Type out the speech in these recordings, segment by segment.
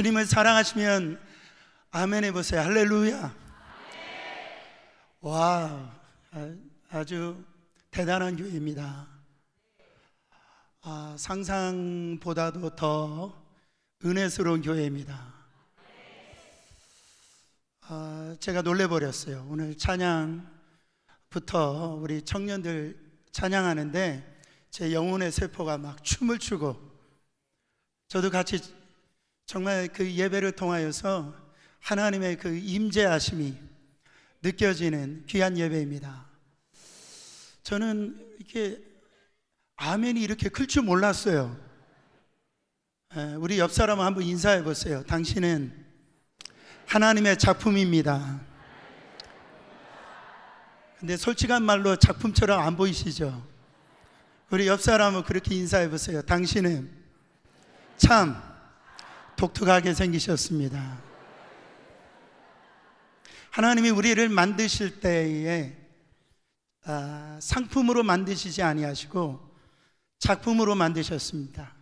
주님을 사랑하시면 아멘 해보세요. 할렐루야. 와, 아주 대단한 교회입니다. 상상보다도 더 은혜스러운 교회입니다. 제가 놀래버렸어요. 오늘 찬양부터 우리 청년들 찬양하는데 제 영혼의 세포가 막 춤을 추고, 저도 같이 정말 그 예배를 통하여서 하나님의 그 임재하심이 느껴지는 귀한 예배입니다. 저는 이렇게 아멘이 이렇게 클 줄 몰랐어요. 우리 옆 사람 한번 인사해 보세요. 당신은 하나님의 작품입니다. 근데 솔직한 말로 작품처럼 안 보이시죠? 우리 옆 사람은 그렇게 인사해 보세요. 당신은 참 독특하게 생기셨습니다. 하나님이 우리를 만드실 때에 상품으로 만드시지 아니하시고 작품으로 만드셨습니다.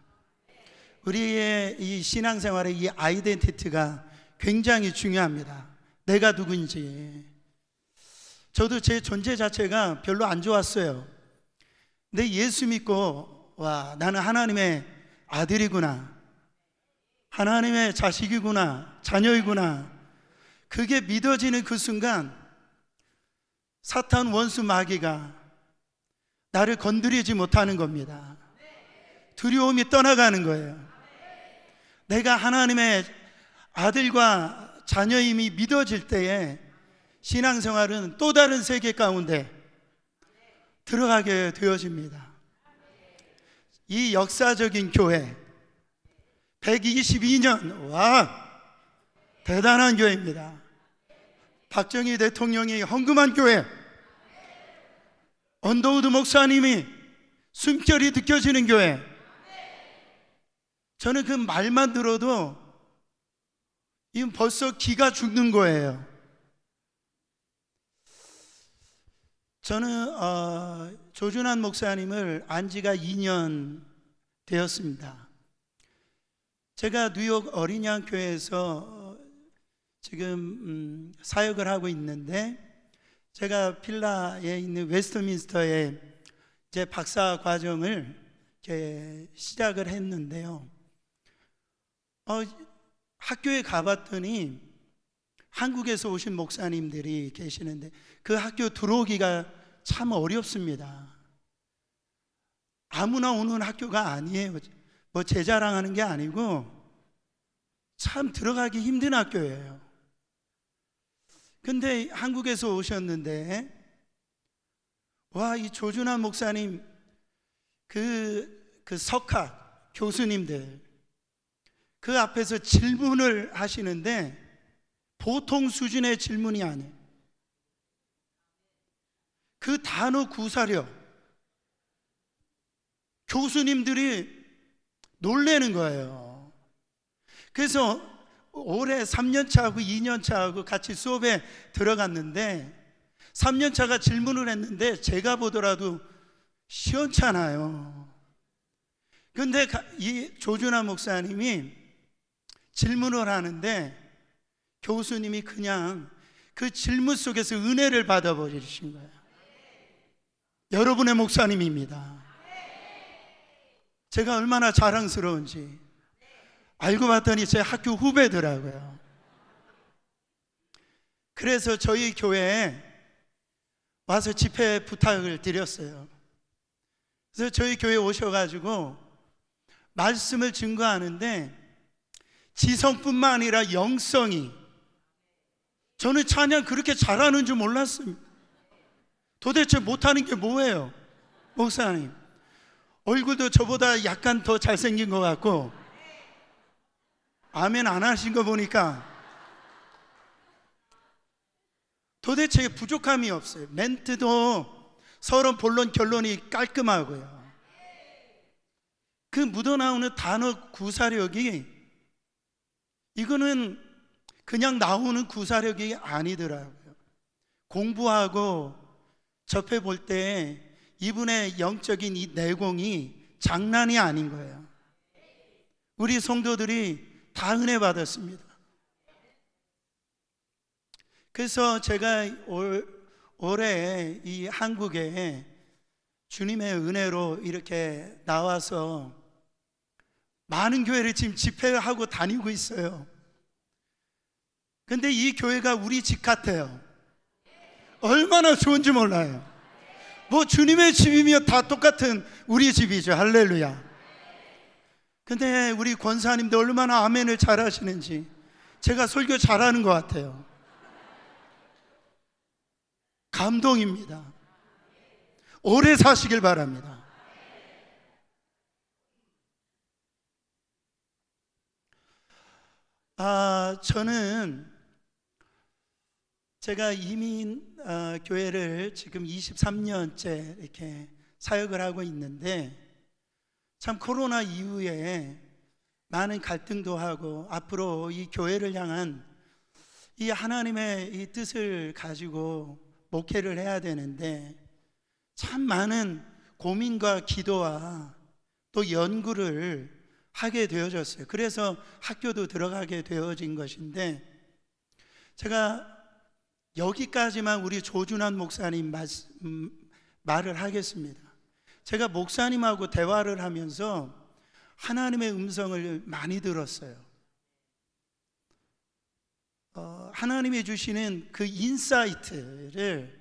우리의 이 신앙생활의 이 아이덴티티가 굉장히 중요합니다. 내가 누구인지. 저도 제 존재 자체가 별로 안 좋았어요. 근데 예수 믿고, 와, 나는 하나님의 아들이구나, 하나님의 자식이구나, 자녀이구나, 그게 믿어지는 그 순간 사탄 원수 마귀가 나를 건드리지 못하는 겁니다. 두려움이 떠나가는 거예요. 내가 하나님의 아들과 자녀임이 믿어질 때에 신앙생활은 또 다른 세계 가운데 들어가게 되어집니다. 이 역사적인 교회 122년, 와, 대단한 교회입니다. 박정희 대통령이 헌금한 교회, 언더우드 목사님이 숨결이 느껴지는 교회. 저는 그 말만 들어도 이건 벌써 기가 죽는 거예요. 저는 조준환 목사님을 안 지가 2년 되었습니다. 제가 뉴욕 어린양 교회에서 지금 사역을 하고 있는데, 제가 필라에 있는 웨스트민스터에 제 박사 과정을 시작을 했는데요. 학교에 가봤더니 한국에서 오신 목사님들이 계시는데 그 학교 들어오기가 참 어렵습니다. 아무나 오는 학교가 아니에요. 뭐 제 자랑하는 게 아니고 참 들어가기 힘든 학교예요. 근데 한국에서 오셨는데, 와, 이 조준환 목사님 그 석학 교수님들 그 앞에서 질문을 하시는데 보통 수준의 질문이 아니에요. 그 단어 구사력, 교수님들이 놀라는 거예요. 그래서 올해 3년차하고 2년차하고 같이 수업에 들어갔는데 3년차가 질문을 했는데 제가 보더라도 시원찮아요. 근데 이 조준환 목사님이 질문을 하는데 교수님이 그냥 그 질문 속에서 은혜를 받아버리신 거예요. 여러분의 목사님입니다. 제가 얼마나 자랑스러운지. 알고 봤더니 제 학교 후배더라고요. 그래서 저희 교회에 와서 집회 부탁을 드렸어요. 그래서 저희 교회에 오셔가지고 말씀을 증거하는데 지성뿐만 아니라 영성이, 저는 찬양 그렇게 잘하는 줄 몰랐습니다. 도대체 못하는 게 뭐예요? 목사님 얼굴도 저보다 약간 더 잘생긴 것 같고, 아멘 안 하신 거 보니까 도대체 부족함이 없어요. 멘트도 서론 본론 결론이 깔끔하고요. 그 묻어나오는 단어 구사력이, 이거는 그냥 나오는 구사력이 아니더라고요. 공부하고 접해 볼 때 이분의 영적인 이 내공이 장난이 아닌 거예요. 우리 성도들이 다 은혜 받았습니다. 그래서 제가 올해 이 한국에 주님의 은혜로 이렇게 나와서 많은 교회를 지금 집회하고 다니고 있어요. 근데 이 교회가 우리 집 같아요. 얼마나 좋은지 몰라요. 뭐 주님의 집이며 다 똑같은 우리 집이죠. 할렐루야. 근데 우리 권사님들 얼마나 아멘을 잘하시는지 제가 설교 잘하는 것 같아요. 감동입니다. 오래 사시길 바랍니다. 저는 제가 이민 교회를 지금 23년째 이렇게 사역을 하고 있는데, 참 코로나 이후에 많은 갈등도 하고 앞으로 이 교회를 향한 이 하나님의 이 뜻을 가지고 목회를 해야 되는데 참 많은 고민과 기도와 또 연구를 하게 되어졌어요. 그래서 학교도 들어가게 되어진 것인데, 제가 여기까지만 우리 조준환 목사님 말을 하겠습니다. 제가 목사님하고 대화를 하면서 하나님의 음성을 많이 들었어요. 하나님이 주시는 그 인사이트를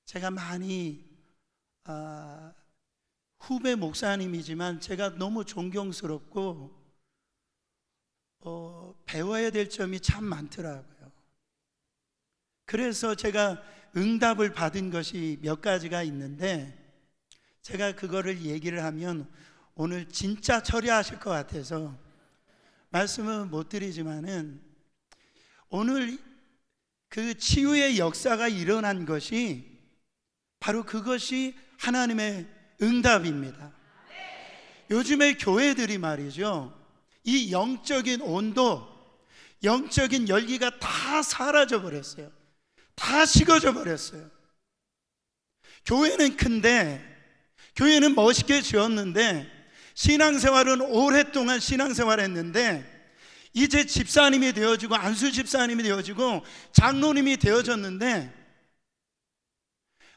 제가 많이 후배 목사님이지만 제가 너무 존경스럽고 배워야 될 점이 참 많더라고요. 그래서 제가 응답을 받은 것이 몇 가지가 있는데, 제가 그거를 얘기를 하면 오늘 진짜 처리하실 것 같아서 말씀은 못 드리지만은, 오늘 그 치유의 역사가 일어난 것이 바로 그것이 하나님의 응답입니다. 요즘에 교회들이 말이죠, 이 영적인 온도, 영적인 열기가 다 사라져 버렸어요. 다 식어져 버렸어요. 교회는 큰데, 교회는 멋있게 지었는데, 신앙생활은 오랫동안 신앙생활 했는데 이제 집사님이 되어지고 안수 집사님이 되어지고 장로님이 되어졌는데,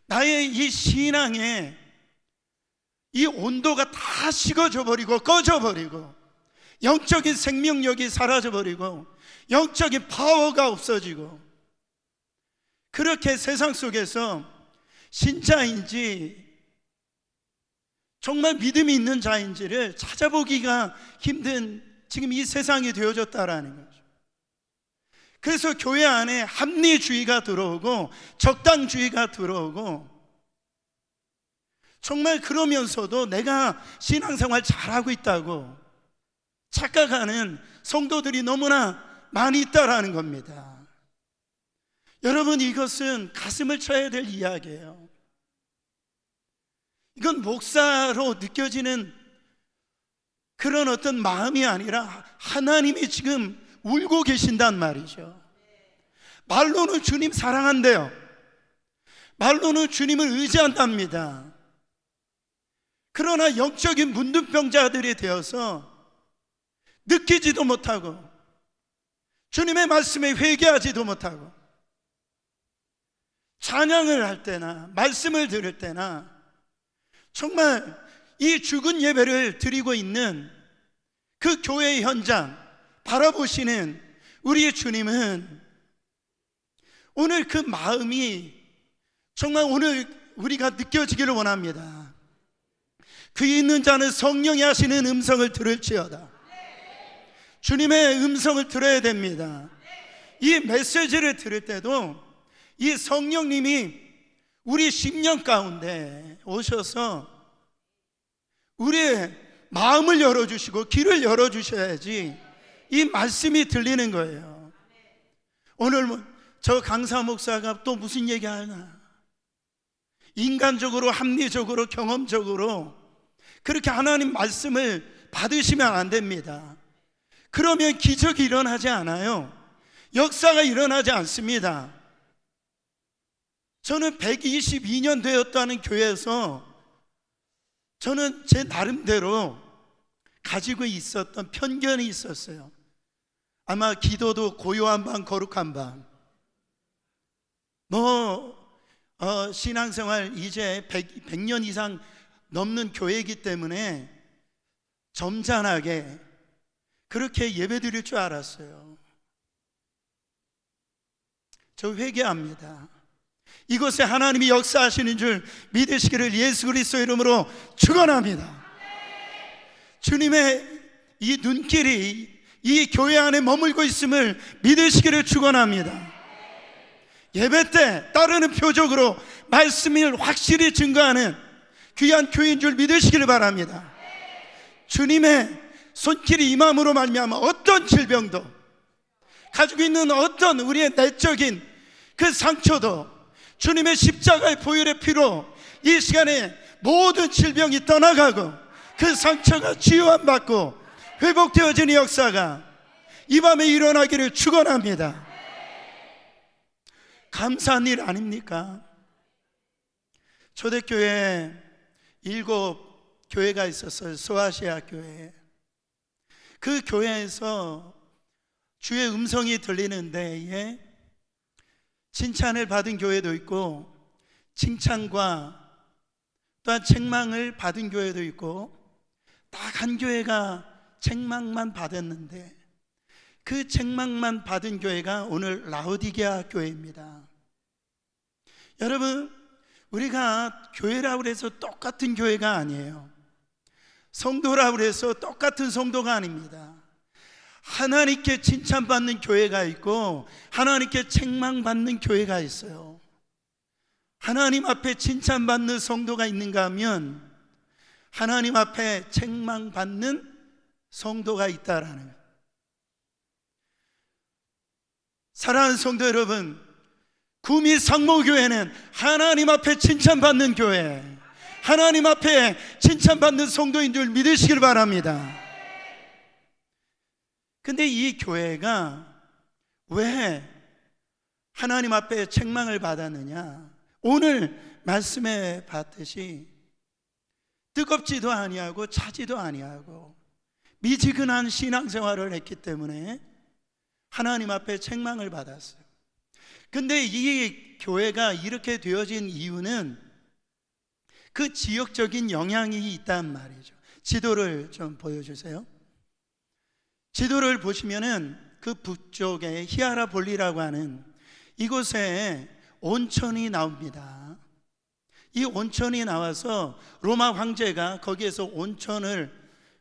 나의 이 신앙의 이 온도가 다 식어져 버리고 꺼져 버리고 영적인 생명력이 사라져 버리고 영적인 파워가 없어지고, 그렇게 세상 속에서 신자인지 정말 믿음이 있는 자인지를 찾아보기가 힘든 지금 이 세상이 되어졌다라는 거죠. 그래서 교회 안에 합리주의가 들어오고 적당주의가 들어오고, 정말 그러면서도 내가 신앙생활 잘하고 있다고 착각하는 성도들이 너무나 많이 있다라는 겁니다. 여러분, 이것은 가슴을 쳐야 될 이야기예요. 이건 목사로 느껴지는 그런 어떤 마음이 아니라 하나님이 지금 울고 계신단 말이죠. 말로는 주님 사랑한대요. 말로는 주님을 의지한답니다. 그러나 영적인 문둥병자들이 되어서 느끼지도 못하고 주님의 말씀에 회개하지도 못하고, 찬양을 할 때나 말씀을 들을 때나 정말 이 죽은 예배를 드리고 있는 그 교회의 현장 바라보시는 우리 주님은 오늘 그 마음이 정말 오늘 우리가 느껴지기를 원합니다. 귀 있는 자는 성령이 하시는 음성을 들을지어다. 주님의 음성을 들어야 됩니다. 이 메시지를 들을 때도 이 성령님이 우리 심령 가운데 오셔서 우리의 마음을 열어주시고 귀를 열어주셔야지 이 말씀이 들리는 거예요. 오늘 저 강사 목사가 또 무슨 얘기하나, 인간적으로 합리적으로 경험적으로 그렇게 하나님 말씀을 받으시면 안 됩니다. 그러면 기적이 일어나지 않아요. 역사가 일어나지 않습니다. 저는 122년 되었다는 교회에서 저는 제 나름대로 가지고 있었던 편견이 있었어요. 아마 기도도 고요한 방, 거룩한 방. 신앙생활 이제 100년 이상 넘는 교회이기 때문에 점잖하게 그렇게 예배드릴 줄 알았어요. 저 회개합니다. 이곳에 하나님이 역사하시는 줄 믿으시기를 예수 그리스도의 이름으로 축원합니다. 주님의 이 눈길이 이 교회 안에 머물고 있음을 믿으시기를 축원합니다. 예배 때 따르는 표적으로 말씀을 확실히 증거하는 귀한 교회인 줄 믿으시기를 바랍니다. 주님의 손길이 임함으로 말미암아 어떤 질병도, 가지고 있는 어떤 우리의 내적인 그 상처도 주님의 십자가의 보혈의 피로 이 시간에 모든 질병이 떠나가고 그 상처가 치유받고 회복되어지는 역사가 이 밤에 일어나기를 축원합니다. 감사한 일 아닙니까? 초대교회 7 교회가 있었어요. 소아시아 교회. 그 교회에서 주의 음성이 들리는 데에 칭찬을 받은 교회도 있고 칭찬과 또한 책망을 받은 교회도 있고, 딱 한 교회가 책망만 받았는데 그 책망만 받은 교회가 오늘 라오디게아 교회입니다. 여러분, 우리가 교회라고 해서 똑같은 교회가 아니에요. 성도라고 해서 똑같은 성도가 아닙니다. 하나님께 칭찬받는 교회가 있고 하나님께 책망받는 교회가 있어요. 하나님 앞에 칭찬받는 성도가 있는가 하면 하나님 앞에 책망받는 성도가 있다라는 거예요. 사랑하는 성도 여러분, 구미 상모교회는 하나님 앞에 칭찬받는 교회, 하나님 앞에 칭찬받는 성도인 줄 믿으시길 바랍니다. 근데 이 교회가 왜 하나님 앞에 책망을 받았느냐? 오늘 말씀에 봤듯이 뜨겁지도 아니하고 차지도 아니하고 미지근한 신앙생활을 했기 때문에 하나님 앞에 책망을 받았어요. 근데 이 교회가 이렇게 되어진 이유는 그 지역적인 영향이 있단 말이죠. 지도를 좀 보여주세요. 지도를 보시면은 그 북쪽에 히아라볼리라고 하는 이곳에 온천이 나옵니다. 이 온천이 나와서 로마 황제가 거기에서 온천을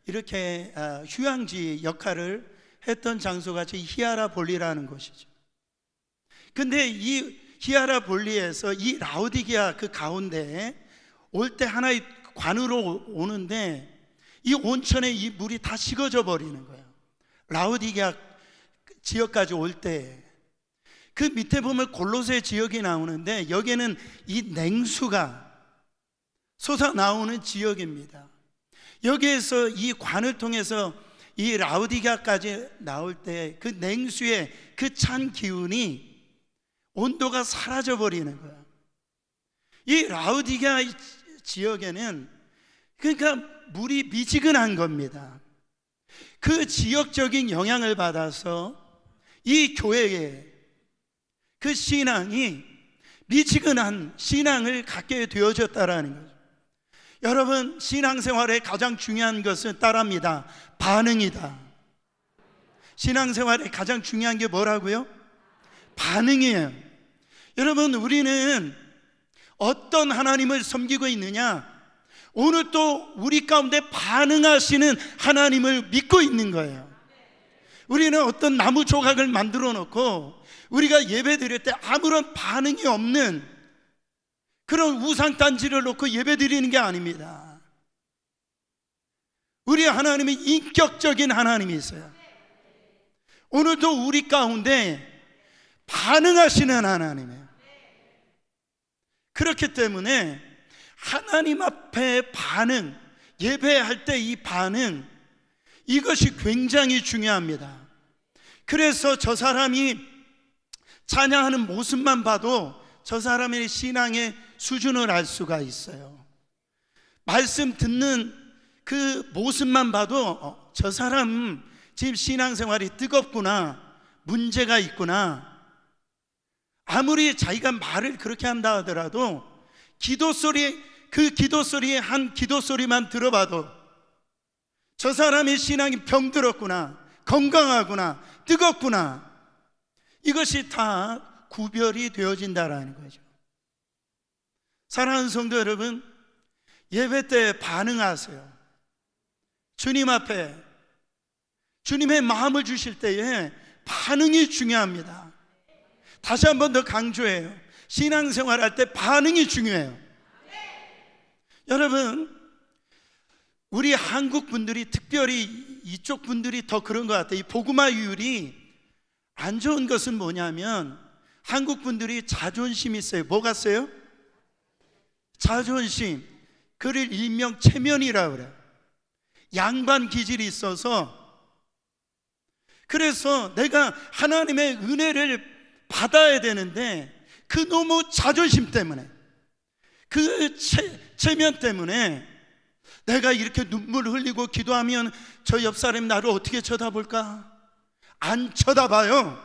이렇게 휴양지 역할을 했던 장소가 히아라볼리라는 곳이죠. 근데 이 히아라볼리에서 이 라오디게아 그 가운데에 올 때 하나의 관으로 오는데 이 온천에 이 물이 다 식어져 버리는 거예요. 라오디게아 지역까지 올 때 그 밑에 보면 골로새 지역이 나오는데 여기에는 이 냉수가 솟아나오는 지역입니다. 여기에서 이 관을 통해서 이 라오디게아까지 나올 때 그 냉수의 그 찬 기운이 온도가 사라져 버리는 거예요. 이 라오디게아 지역에는 그러니까 물이 미지근한 겁니다. 그 지역적인 영향을 받아서 이 교회에 그 신앙이 미지근한 신앙을 갖게 되어졌다라는 거죠. 여러분, 신앙생활의 가장 중요한 것은 따라합니다. 반응이다. 신앙생활의 가장 중요한 게 뭐라고요? 반응이에요. 여러분, 우리는 어떤 하나님을 섬기고 있느냐? 오늘 또 우리 가운데 반응하시는 하나님을 믿고 있는 거예요. 우리는 어떤 나무 조각을 만들어 놓고 우리가 예배 드릴 때 아무런 반응이 없는 그런 우상단지를 놓고 예배 드리는 게 아닙니다. 우리 하나님은 인격적인 하나님이세요. 오늘도 우리 가운데 반응하시는 하나님이에요. 그렇기 때문에 하나님 앞에 반응, 예배할 때 이 반응, 이것이 굉장히 중요합니다. 그래서 저 사람이 찬양하는 모습만 봐도 저 사람의 신앙의 수준을 알 수가 있어요. 말씀 듣는 그 모습만 봐도 저 사람 지금 신앙생활이 뜨겁구나, 문제가 있구나. 아무리 자기가 말을 그렇게 한다 하더라도 기도 소리, 그 기도 소리에 한 기도 소리만 들어봐도 저 사람의 신앙이 병들었구나, 건강하구나, 뜨겁구나, 이것이 다 구별이 되어진다라는 거죠. 사랑하는 성도 여러분, 예배 때 반응하세요. 주님 앞에 주님의 마음을 주실 때에 반응이 중요합니다. 다시 한 번 더 강조해요. 신앙생활 할 때 반응이 중요해요. 여러분, 우리 한국 분들이, 특별히 이쪽 분들이 더 그런 것 같아요. 이 복음화율이 안 좋은 것은 뭐냐면 한국 분들이 자존심이 있어요. 뭐 같아요? 자존심. 그를 일명 체면이라고 그래요. 양반 기질이 있어서, 그래서 내가 하나님의 은혜를 받아야 되는데 그 너무 자존심 때문에, 그 체면 때문에 내가 이렇게 눈물을 흘리고 기도하면 저 옆 사람이 나를 어떻게 쳐다볼까? 안 쳐다봐요.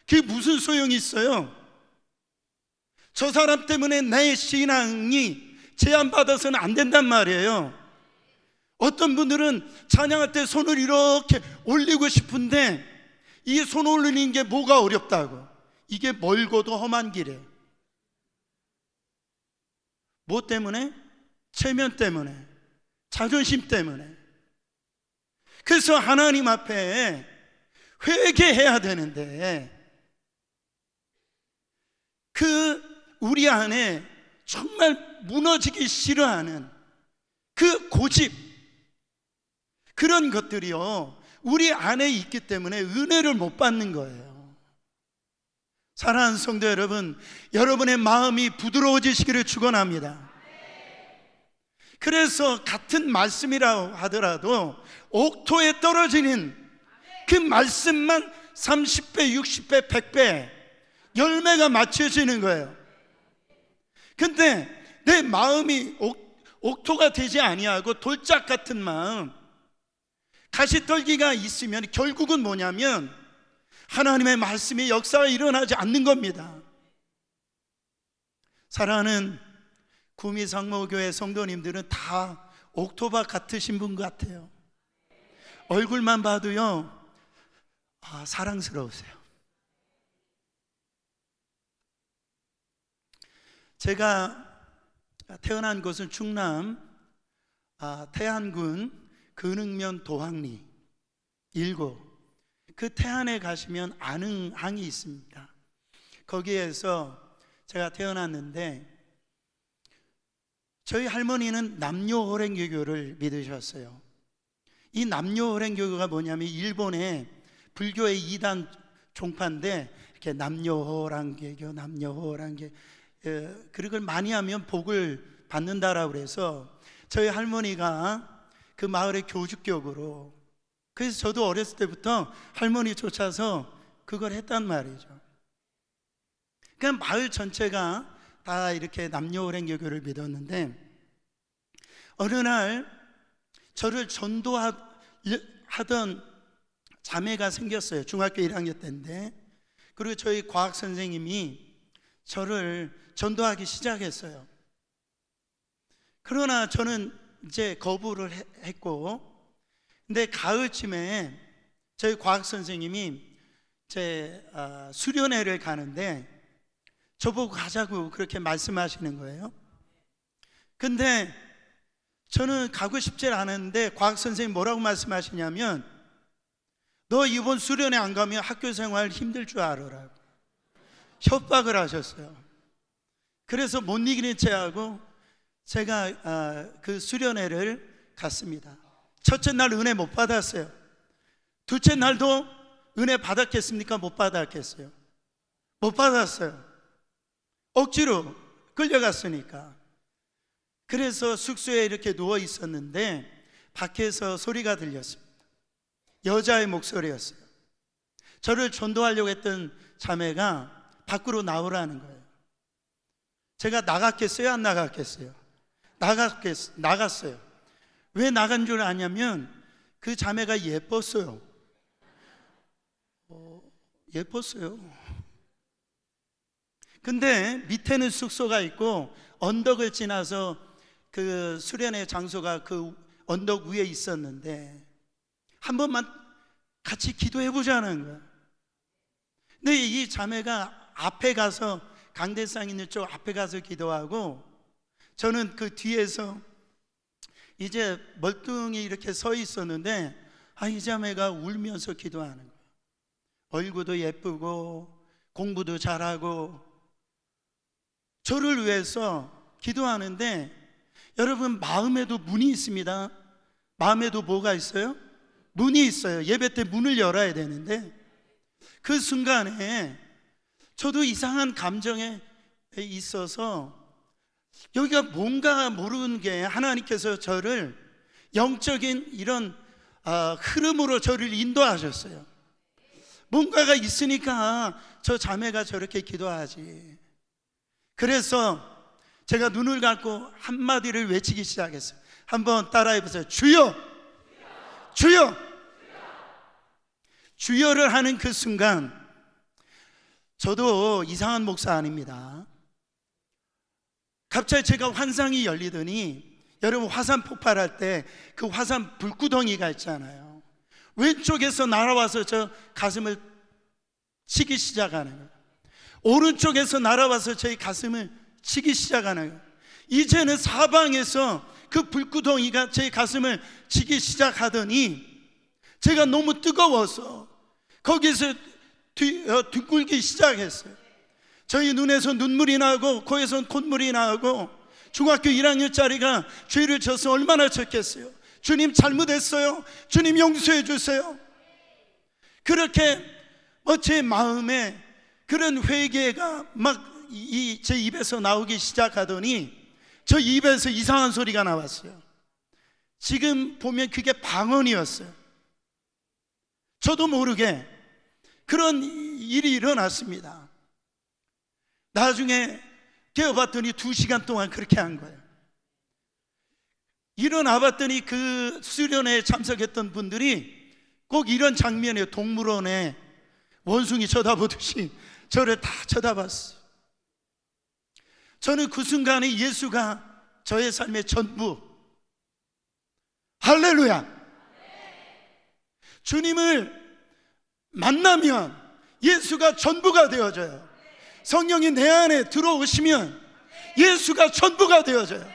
그게 무슨 소용이 있어요? 저 사람 때문에 내 신앙이 제한받아서는 안 된단 말이에요. 어떤 분들은 찬양할 때 손을 이렇게 올리고 싶은데 이 손 올리는 게 뭐가 어렵다고. 이게 멀고도 험한 길이에요. 뭐 때문에? 체면 때문에, 자존심 때문에. 그래서 하나님 앞에 회개해야 되는데 우리 안에 정말 무너지기 싫어하는 그 고집, 그런 것들이요, 우리 안에 있기 때문에 은혜를 못 받는 거예요. 사랑하는 성도 여러분, 여러분의 마음이 부드러워지시기를 축원합니다. 그래서 같은 말씀이라고 하더라도 옥토에 떨어지는 그 말씀만 30배, 60배, 100배 열매가 맞춰지는 거예요. 근데 내 마음이 옥토가 되지 아니하고 돌짝 같은 마음, 가시떨기가 있으면 결국은 뭐냐면 하나님의 말씀의 역사가 일어나지 않는 겁니다. 사랑하는 구미상모교회 성도님들은 다 옥토박 같으신 분 같아요. 얼굴만 봐도요, 사랑스러우세요. 제가 태어난 곳은 충남 태안군 근흥면 도항리 일고, 그 태안에 가시면 안흥항이 있습니다. 거기에서 제가 태어났는데 저희 할머니는 남녀호랭교교를 믿으셨어요. 이 남녀호랭교교가 뭐냐면 일본의 불교의 2단 종파인데 이렇게 남녀호랑개교, 그걸 많이 하면 복을 받는다라고 그래서 저희 할머니가 그 마을의 교주격으로, 그래서 저도 어렸을 때부터 할머니 쫓아서 그걸 했단 말이죠. 그냥 마을 전체가 다 이렇게 남녀호랭교교를 믿었는데 어느 날 저를 전도하던 자매가 생겼어요. 중학교 1학년 때인데, 그리고 저희 과학 선생님이 저를 전도하기 시작했어요. 그러나 저는 이제 거부를 했고, 근데 가을쯤에 저희 과학 선생님이 제 수련회를 가는데 저보고 가자고 그렇게 말씀하시는 거예요. 근데 저는 가고 싶지 않았는데 과학 선생님이 뭐라고 말씀하시냐면, 너 이번 수련회 안 가면 학교 생활 힘들 줄 알아라고 협박을 하셨어요. 그래서 못 이기는 채 하고 제가 그 수련회를 갔습니다. 첫째 날 은혜 못 받았어요. 둘째 날도 은혜 받았겠습니까? 못 받았겠어요? 못 받았어요. 억지로 끌려갔으니까. 그래서 숙소에 이렇게 누워 있었는데 밖에서 소리가 들렸습니다. 여자의 목소리였어요. 저를 전도하려고 했던 자매가 밖으로 나오라는 거예요. 제가 나갔겠어요? 안 나갔겠어요? 나갔어요. 왜 나간 줄 아냐면 그 자매가 예뻤어요. 예뻤어요. 근데 밑에는 숙소가 있고 언덕을 지나서 그 수련의 장소가 그 언덕 위에 있었는데 한 번만 같이 기도해 보자는 거야. 근데 이 자매가 앞에 가서 강대상 있는 쪽 앞에 가서 기도하고 저는 그 뒤에서 이제 멀뚱히 이렇게 서 있었는데 이 자매가 울면서 기도하는 거야. 얼굴도 예쁘고 공부도 잘하고 저를 위해서 기도하는데, 여러분 마음에도 문이 있습니다. 마음에도 뭐가 있어요? 문이 있어요. 예배 때 문을 열어야 되는데 그 순간에 저도 이상한 감정에 있어서 여기가 뭔가 모르는 게 하나님께서 저를 영적인 이런 흐름으로 저를 인도하셨어요. 뭔가가 있으니까 저 자매가 저렇게 기도하지. 그래서 제가 눈을 감고 한마디를 외치기 시작했어요. 한번 따라해 보세요. 주여! 주여! 주여를 하는 그 순간, 저도 이상한 목사 아닙니다. 갑자기 제가 환상이 열리더니, 여러분 화산 폭발할 때 그 화산 불구덩이가 있잖아요. 왼쪽에서 날아와서 저 가슴을 치기 시작하는 거예요. 오른쪽에서 날아와서 저희 가슴을 치기 시작하는 거예요. 이제는 사방에서 그 불구덩이가 제 가슴을 치기 시작하더니 제가 너무 뜨거워서 거기서 둥글기 시작했어요. 저희 눈에서 눈물이 나고 코에서 콧물이 나고, 중학교 1학년짜리가 죄를 져서 얼마나 졌겠어요. 주님 잘못했어요, 주님 용서해 주세요. 그렇게 제 마음에 그런 회개가 막 제 입에서 나오기 시작하더니 저 입에서 이상한 소리가 나왔어요. 지금 보면 그게 방언이었어요. 저도 모르게 그런 일이 일어났습니다. 나중에 깨어봤더니 2시간 동안 그렇게 한 거예요. 일어나 봤더니 그 수련회에 참석했던 분들이 꼭 이런 장면이에요. 동물원에 원숭이 쳐다보듯이 저를 다 쳐다봤어요. 저는 그 순간에 예수가 저의 삶의 전부. 할렐루야. 주님을 만나면 예수가 전부가 되어져요. 성령이 내 안에 들어오시면 예수가 전부가 되어져요.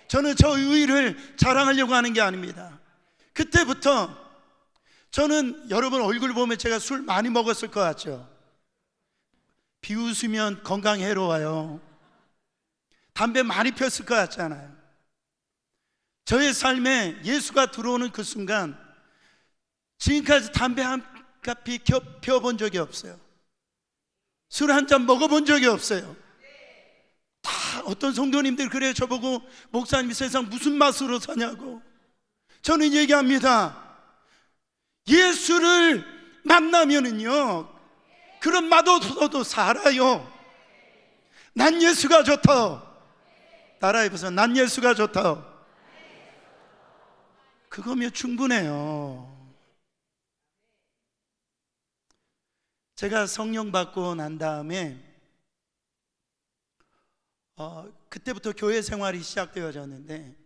저는 저 의의를 자랑하려고 하는 게 아닙니다. 그때부터 저는, 여러분 얼굴 보면 제가 술 많이 먹었을 것 같죠? 비웃으면 건강에 해로워요. 담배 많이 폈을 것 같잖아요. 저의 삶에 예수가 들어오는 그 순간 지금까지 담배 한 카피 펴본 적이 없어요. 술 한 잔 먹어본 적이 없어요. 다 어떤 성도님들 그래요. 저보고 목사님 세상 무슨 맛으로 사냐고. 저는 얘기합니다. 예수를 만나면은요 그런 맛 없어도 살아요. 난 예수가 좋다. 따라해보세요. 난 예수가 좋다. 그거면 충분해요. 제가 성령 받고 난 다음에 그때부터 교회 생활이 시작되어졌는데,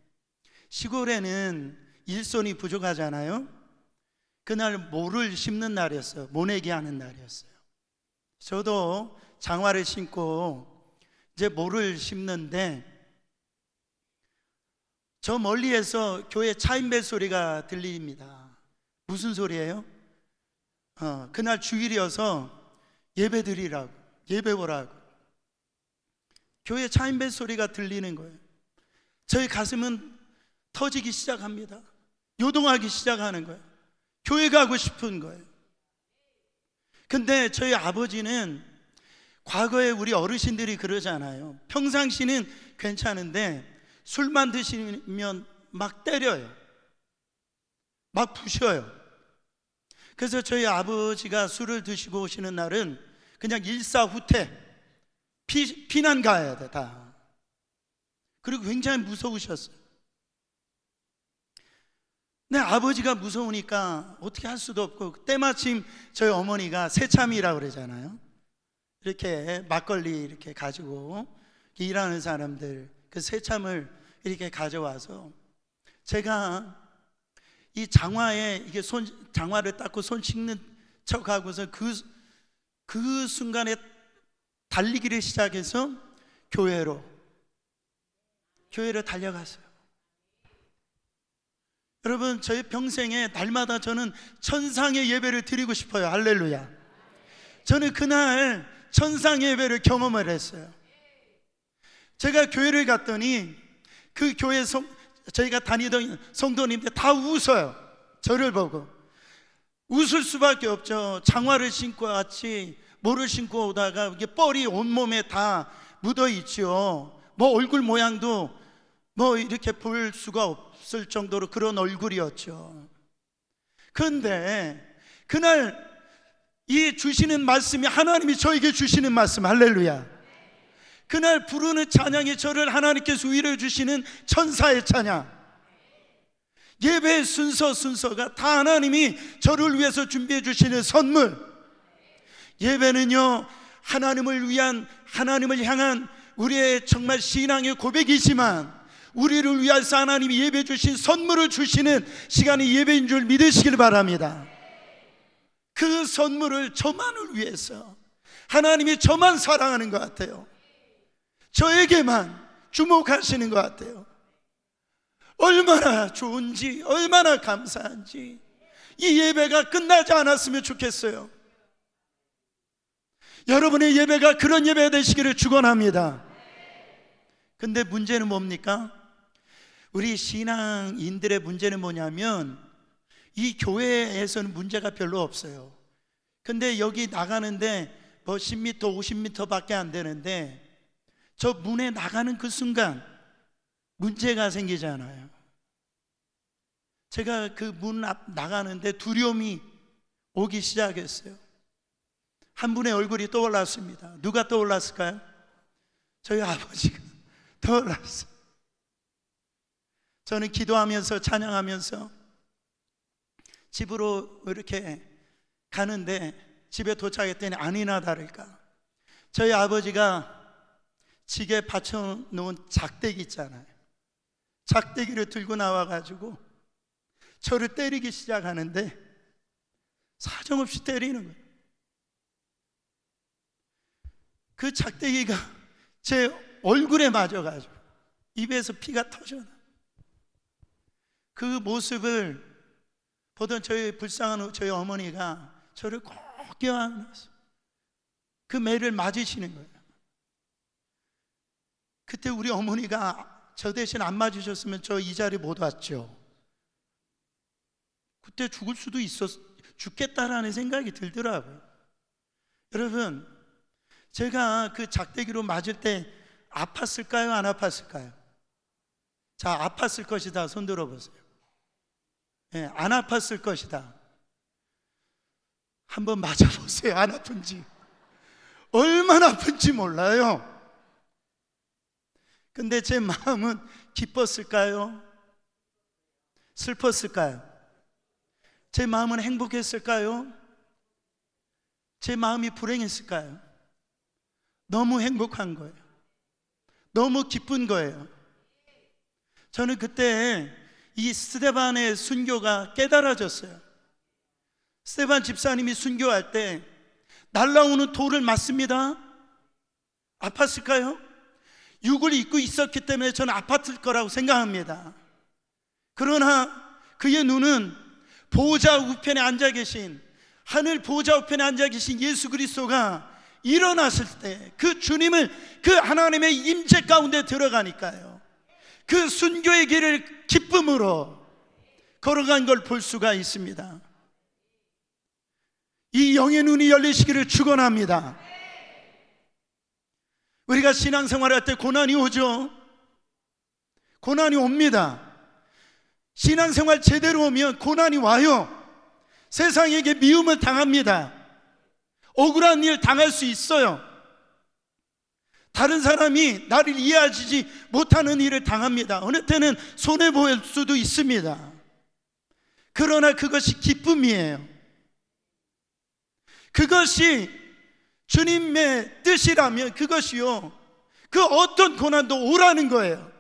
시골에는 일손이 부족하잖아요. 그날 모를 심는 날이었어요. 모내기 하는 날이었어요. 저도 장화를 신고 이제 모를 심는데, 저 멀리에서 교회 차인벨 소리가 들립니다. 무슨 소리예요? 그날 주일이어서 예배 드리라고, 예배 보라고 교회 차인벨 소리가 들리는 거예요. 저희 가슴은 터지기 시작합니다. 요동하기 시작하는 거예요. 교회 가고 싶은 거예요. 근데 저희 아버지는, 과거에 우리 어르신들이 그러잖아요. 평상시는 괜찮은데 술만 드시면 막 때려요. 막 부셔요. 그래서 저희 아버지가 술을 드시고 오시는 날은 그냥 일사후퇴, 피난 가야 돼 다. 그리고 굉장히 무서우셨어요. 내 아버지가 무서우니까 어떻게 할 수도 없고, 때마침 저희 어머니가 새참이라고 그러잖아요. 이렇게 막걸리 이렇게 가지고 일하는 사람들 그 새참을 이렇게 가져와서 제가 이 장화에 이게 장화를 닦고 손 씻는 척 하고서 그 순간에 달리기를 시작해서 교회로 달려갔어요. 여러분, 저의 평생에 날마다 저는 천상의 예배를 드리고 싶어요. 할렐루야. 저는 그날 천상의 예배를 경험을 했어요. 제가 교회를 갔더니 그 교회 저희가 다니던 성도님들 다 웃어요. 저를 보고 웃을 수밖에 없죠. 장화를 신고 왔지 뭐를 신고 오다가 이게 뻘이 온몸에 다 묻어 있죠. 뭐 얼굴 모양도 뭐 이렇게 볼 수가 없을 정도로 그런 얼굴이었죠. 그런데 그날 이 주시는 말씀이 하나님이 저에게 주시는 말씀, 할렐루야. 그날 부르는 찬양이 저를 하나님께서 위로해 주시는 천사의 찬양, 예배의 순서가 다 하나님이 저를 위해서 준비해 주시는 선물. 예배는요, 하나님을 위한, 하나님을 향한 우리의 정말 신앙의 고백이지만 우리를 위해서 하나님이 예배 주신 선물을 주시는 시간이 예배인 줄 믿으시길 바랍니다. 그 선물을 저만을 위해서 하나님이 저만 사랑하는 것 같아요. 저에게만 주목하시는 것 같아요. 얼마나 좋은지, 얼마나 감사한지. 이 예배가 끝나지 않았으면 좋겠어요. 여러분의 예배가 그런 예배가 되시기를 축원합니다. 근데 문제는 뭡니까? 우리 신앙인들의 문제는 뭐냐면 이 교회에서는 문제가 별로 없어요. 근데 여기 나가는데 뭐 10m, 50m 밖에 안 되는데 저 문에 나가는 그 순간 문제가 생기잖아요. 제가 그 문 앞 나가는데 두려움이 오기 시작했어요. 한 분의 얼굴이 떠올랐습니다. 누가 떠올랐을까요? 저희 아버지가 떠올랐어요. 저는 기도하면서 찬양하면서 집으로 이렇게 가는데 집에 도착했더니 아니나 다를까 저희 아버지가 지게 받쳐놓은 작대기 있잖아요. 작대기를 들고 나와가지고 저를 때리기 시작하는데 사정없이 때리는 거예요. 그 작대기가 제 얼굴에 맞아가지고 입에서 피가 터져나. 그 모습을 보던 저희 불쌍한 저희 어머니가 저를 꼭 껴안아서 그 매를 맞으시는 거예요. 그때 우리 어머니가 저 대신 안 맞으셨으면 저 이 자리 못 왔죠. 그때 죽을 수도 죽겠다라는 생각이 들더라고요. 여러분, 제가 그 작대기로 맞을 때 아팠을까요? 안 아팠을까요? 자, 아팠을 것이다. 손 들어보세요. 네, 안 아팠을 것이다. 한번 맞아보세요. 안 아픈지. 얼마나 아픈지 몰라요. 근데 제 마음은 기뻤을까요? 슬펐을까요? 제 마음은 행복했을까요? 제 마음이 불행했을까요? 너무 행복한 거예요. 너무 기쁜 거예요. 저는 그때 이 스데반의 순교가 깨달아졌어요. 스데반 집사님이 순교할 때 날라오는 돌을 맞습니다. 아팠을까요? 육을 입고 있었기 때문에 저는 아팠을 거라고 생각합니다. 그러나 그의 눈은 보호자 우편에 앉아 계신, 하늘 보호자 우편에 앉아 계신 예수 그리스도가 일어났을 때 그 주님을, 그 하나님의 임재 가운데 들어가니까요, 그 순교의 길을 기쁨으로 걸어간 걸 볼 수가 있습니다. 이 영의 눈이 열리시기를 축원합니다. 우리가 신앙생활할 때 고난이 오죠. 고난이 옵니다. 신앙생활 제대로 오면 고난이 와요. 세상에게 미움을 당합니다. 억울한 일 당할 수 있어요. 다른 사람이 나를 이해하지 못하는 일을 당합니다. 어느 때는 손해볼 수도 있습니다. 그러나 그것이 기쁨이에요. 그것이 주님의 뜻이라면 그것이요, 그 어떤 고난도 오라는 거예요.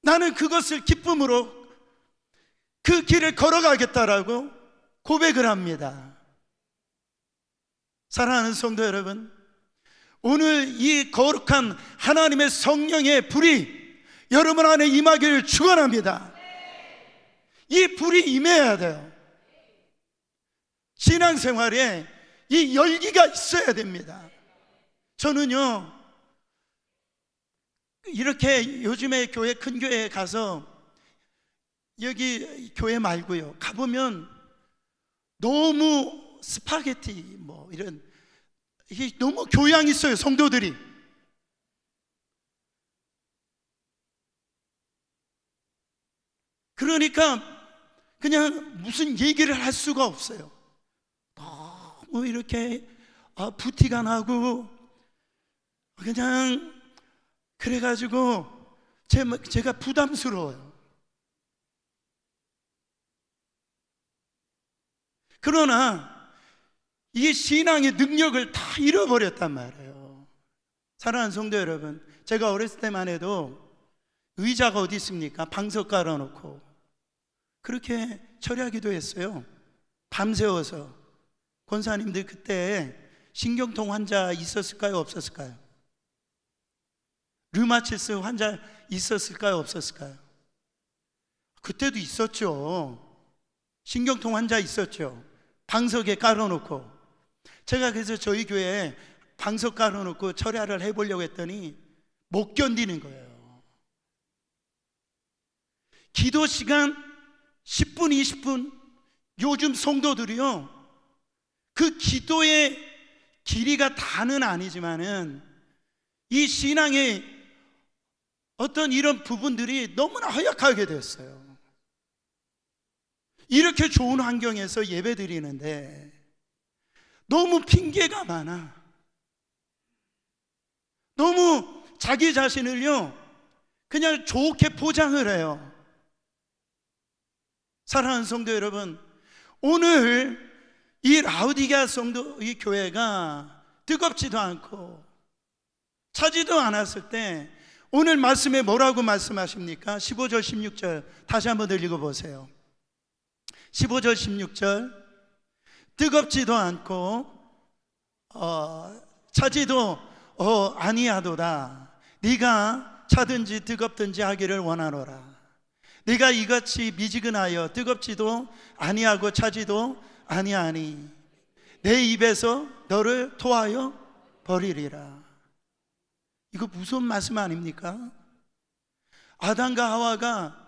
나는 그것을 기쁨으로 그 길을 걸어가겠다라고 고백을 합니다. 사랑하는 성도 여러분, 오늘 이 거룩한 하나님의 성령의 불이 여러분 안에 임하기를 축원합니다. 이 불이 임해야 돼요. 신앙생활에 이 열기가 있어야 됩니다. 저는요, 이렇게 요즘에 교회, 큰 교회에 가서, 여기 교회 말고요, 가보면 너무 스파게티 뭐 이런, 이게 너무 교양이 있어요, 성도들이. 그러니까 그냥 무슨 얘기를 할 수가 없어요. 너무 이렇게 부티가 나고 그냥, 그래가지고 제가 부담스러워요. 그러나 이 신앙의 능력을 다 잃어버렸단 말이에요. 사랑하는 성도 여러분, 제가 어렸을 때만 해도 의자가 어디 있습니까? 방석 깔아놓고 그렇게 처리하기도 했어요. 밤새워서. 권사님들 그때 신경통 환자 있었을까요? 없었을까요? 류마티스 환자 있었을까요? 없었을까요? 그때도 있었죠. 신경통 환자 있었죠. 방석에 깔아놓고. 제가 그래서 저희 교회에 방석 깔아놓고 철야를 해보려고 했더니 못 견디는 거예요. 기도 시간 10분, 20분, 요즘 성도들이요, 그 기도의 길이가 다는 아니지만은 이 신앙의 어떤 이런 부분들이 너무나 허약하게 됐어요. 이렇게 좋은 환경에서 예배 드리는데 너무 핑계가 많아. 너무 자기 자신을요, 그냥 좋게 포장을 해요. 사랑하는 성도 여러분, 오늘 이 라우디게아 성도, 이 교회가 뜨겁지도 않고 차지도 않았을 때 오늘 말씀에 뭐라고 말씀하십니까? 15절 16절 다시 한번 읽어보세요. 15절 16절, 뜨겁지도 않고 차지도 아니하도다. 네가 차든지 뜨겁든지 하기를 원하노라. 네가 이같이 미지근하여 뜨겁지도 아니하고 차지도 아니하니 내 입에서 너를 토하여 버리리라. 이거 무서운 말씀 아닙니까? 아담과 하와가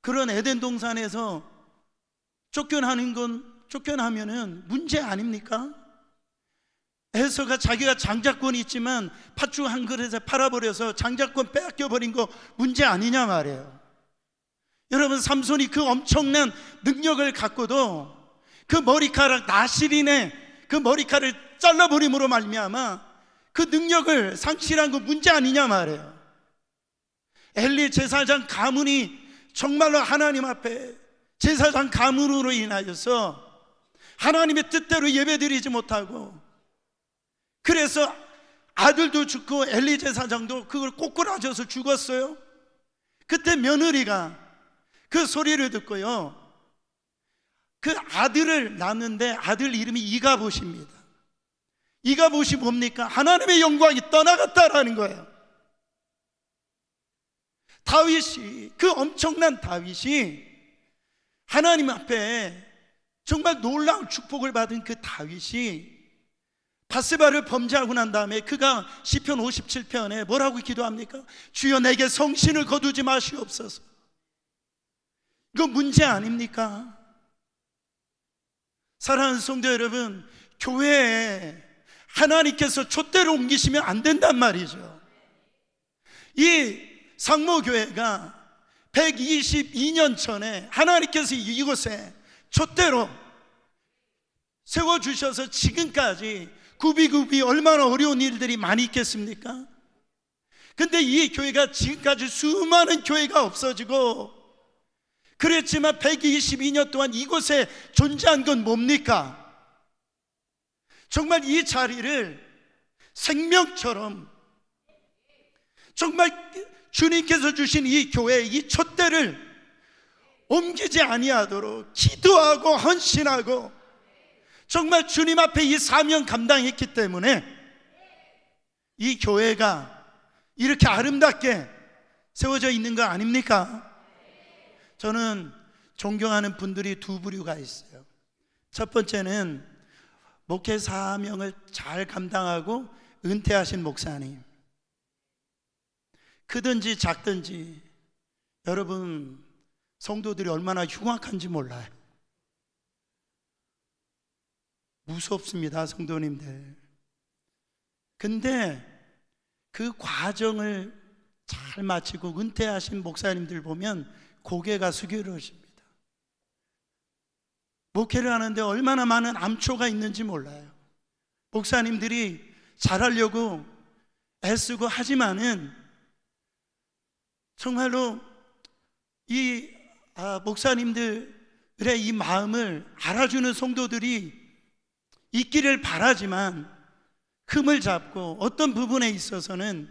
그런 에덴 동산에서 쫓겨나면은 문제 아닙니까? 에서가 자기가 장자권이 있지만 팥죽 한 그릇에 팔아버려서 장자권 빼앗겨버린 거 문제 아니냐 말이에요. 여러분, 삼손이 그 엄청난 능력을 갖고도 그 머리카락, 나실인의 그 머리카락을 잘라버림으로 말미암아 그 능력을 상실한 거 문제 아니냐 말이에요. 엘리 제사장 가문이 정말로 하나님 앞에 제사장 가문으로 인하여서 하나님의 뜻대로 예배드리지 못하고, 그래서 아들도 죽고 엘리 제사장도 그걸 꼬꾸라져서 죽었어요. 그때 며느리가 그 소리를 듣고요, 그 아들을 낳는데 아들 이름이 이가봇입니다. 이가봇이 뭡니까? 하나님의 영광이 떠나갔다라는 거예요. 다윗이, 그 엄청난 다윗이 하나님 앞에 정말 놀라운 축복을 받은 그 다윗이 바세바를 범죄하고 난 다음에 그가 시편 57편에 뭐라고 기도합니까? 주여 내게 성신을 거두지 마시옵소서. 이거 문제 아닙니까? 사랑하는 성도 여러분, 교회에 하나님께서 촛대로 옮기시면 안 된단 말이죠. 이 상모교회가 122년 전에 하나님께서 이곳에 촛대로 세워주셔서 지금까지 구비구비 얼마나 어려운 일들이 많이 있겠습니까? 근데 이 교회가 지금까지 수많은 교회가 없어지고 그랬지만 122년 동안 이곳에 존재한 건 뭡니까? 정말 이 자리를 생명처럼, 정말 주님께서 주신 이 교회, 이 촛대를 옮기지 아니하도록 기도하고 헌신하고 정말 주님 앞에 이 사명 감당했기 때문에 이 교회가 이렇게 아름답게 세워져 있는 거 아닙니까? 저는 존경하는 분들이 두 부류가 있어요. 첫 번째는 목회 사명을 잘 감당하고 은퇴하신 목사님. 크든지 작든지 여러분 성도들이 얼마나 흉악한지 몰라요. 무섭습니다, 성도님들. 근데 그 과정을 잘 마치고 은퇴하신 목사님들 보면 고개가 숙여져집니다. 목회를 하는데 얼마나 많은 암초가 있는지 몰라요. 목사님들이 잘하려고 애쓰고 하지만은 정말로 이 목사님들의 이 마음을 알아주는 성도들이 있기를 바라지만 흠을 잡고 어떤 부분에 있어서는